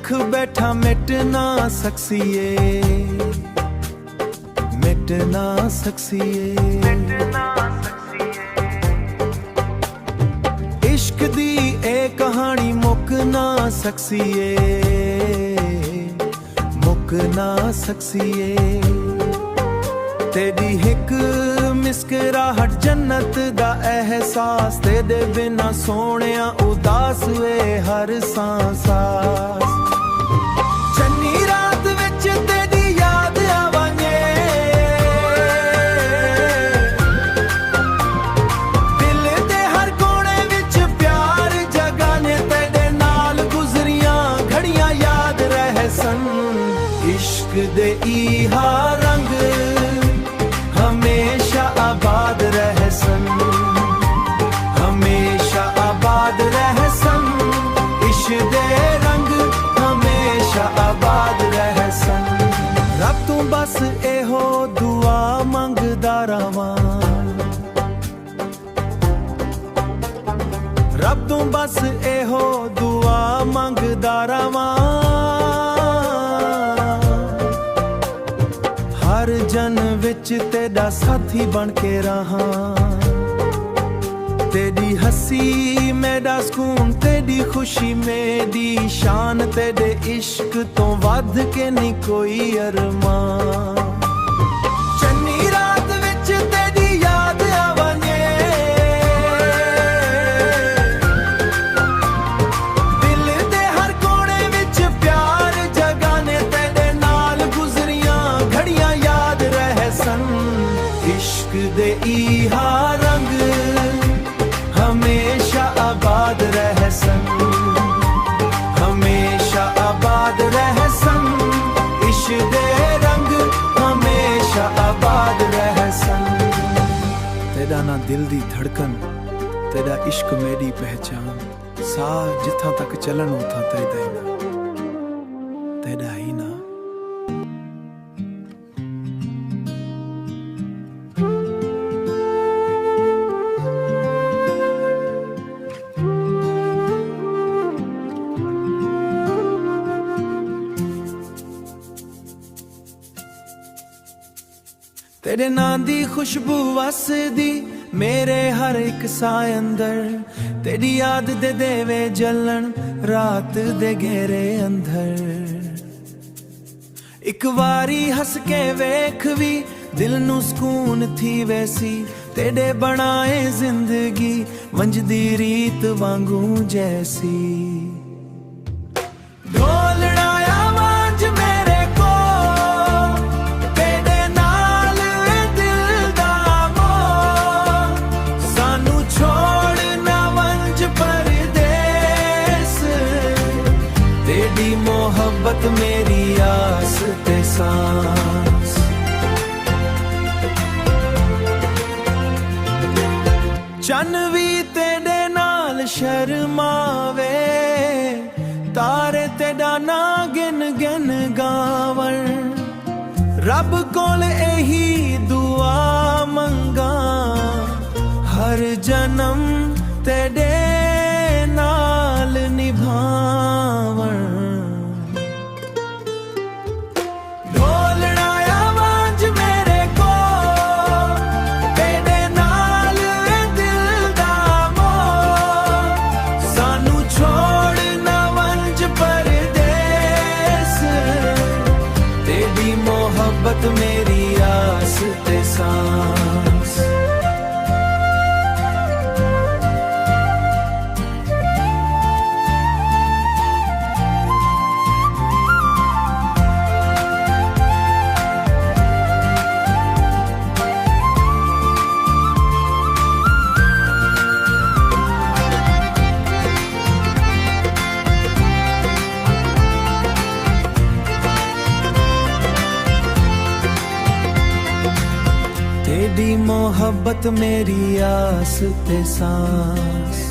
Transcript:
दुख बैठा मिट ना सकसिए, मिट ना सकसिए। इश्क दी ए कहानी मुक ना सकसिए, मुक ना सकसिए। तेरी हिक मुस्कुराहट जन्नत दा एहसास, तेरे बिना सोहणिया उदास वे हर सांस। चन्नी रात विच तेरी याद आवांगे, दिल दे हर कोने विच प्यार जगाने, तेरे नाल गुजरियां घड़ियां याद रह सन। इश्क दे इहा रंग हमेशा आबाद रह सन, हमेशा आबाद रह सन। इश्क दे रंग हमेशा आबाद रह सन। रब तू बस एहो दुआ मंगदा रवां, रब तू बस एहो दुआ मंगदा रवां। हर जन विच तेरा साथी बन के रहा, तेरी हंसी मेरा सुकून, तेरी खुशी मेरी शान। तेरे इश्क तो वध के नहीं कोई अरमान। चन्नी रात विच तेरी याद आवांगे, दिल दे हर कोने विच प्यार जगाने, तेरे नाल गुजरियां घड़ियां याद रह सन। इश्क दे इहा रंग हमेशा आबाद रह सन, हमेशा आबाद रह सन। इश्क दे रंग हमेशा आबाद रह सन। तेरा ना दिल दी धड़कन, तेरा इश्क मेरी पहचान। साह जिथां तक चलन उथां तेरा ही ना, तेरा ही ना। तेरे नां दी खुशबू वसदी मेरे हर एक साए अंदर, तेरी याद दे देवे जलन रात दे घेरे अंदर। एक वारी हस के वेख भी दिल नू सुकून थी वैसी, तेरे बनाए जिंदगी वंजदी रीत वांगू जैसी। मोहब्बत मेरी आस ते सांस, चन भी तेरे नाल शर्मावे, तारे तेरा ना गिन गिन गावन। रब कोल एही दुआ मंगा, हर जन्म तेरे नाल निभावन। मोहब्बत मेरी आस ते सांस, तेरी मोहब्बत मेरी आस ते सांस।